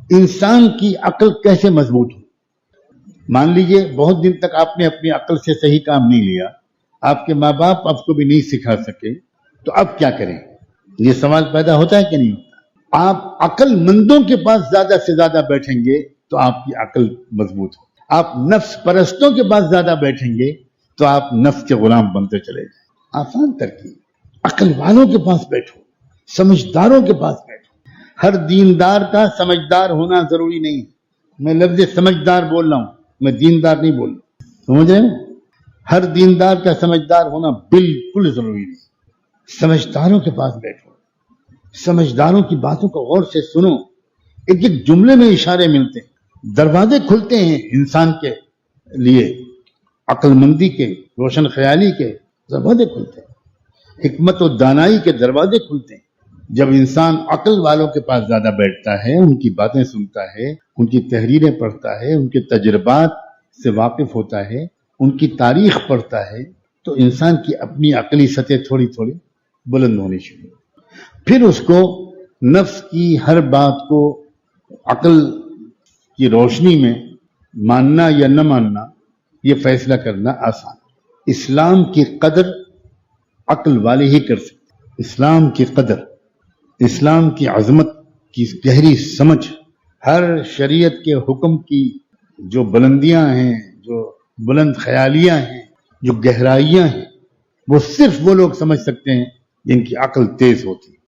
انسان کی عقل کیسے مضبوط ہو؟ مان لیجئے بہت دن تک آپ نے اپنی عقل سے صحیح کام نہیں لیا، آپ کے ماں باپ آپ کو بھی نہیں سکھا سکے، تو اب کیا کریں؟ یہ سوال پیدا ہوتا ہے کہ نہیں ہوتا؟ آپ عقل مندوں کے پاس زیادہ سے زیادہ بیٹھیں گے تو آپ کی عقل مضبوط ہو، آپ نفس پرستوں کے پاس زیادہ بیٹھیں گے تو آپ نفس کے غلام بنتے چلے جائیں۔ آسان ترکیب، عقل والوں کے پاس بیٹھو، سمجھداروں کے پاس بیٹھو۔ ہر دیندار کا سمجھدار ہونا ضروری نہیں ہے، میں لفظ سمجھدار بول رہا ہوں، میں دیندار نہیں بول رہا، سمجھ رہے ہیں؟ ہر دیندار کا سمجھدار ہونا بالکل ضروری نہیں۔ سمجھداروں کے پاس بیٹھو، سمجھداروں کی باتوں کو غور سے سنو، ایک ایک جملے میں اشارے ملتے ہیں، دروازے کھلتے ہیں انسان کے لیے، عقل مندی کے، روشن خیالی کے دروازے کھلتے ہیں، حکمت و دانائی کے دروازے کھلتے ہیں۔ جب انسان عقل والوں کے پاس زیادہ بیٹھتا ہے، ان کی باتیں سنتا ہے، ان کی تحریریں پڑھتا ہے، ان کے تجربات سے واقف ہوتا ہے، ان کی تاریخ پڑھتا ہے، تو انسان کی اپنی عقلی سطح تھوڑی تھوڑی بلند ہونی شروع، پھر اس کو نفس کی ہر بات کو عقل کی روشنی میں ماننا یا نہ ماننا یہ فیصلہ کرنا آسان۔ اسلام کی قدر عقل والے ہی کر سکتے۔ اسلام کی قدر، اسلام کی عظمت کی گہری سمجھ، ہر شریعت کے حکم کی جو بلندیاں ہیں، جو بلند خیالیاں ہیں، جو گہرائیاں ہیں، وہ صرف وہ لوگ سمجھ سکتے ہیں جن کی عقل تیز ہوتی ہے۔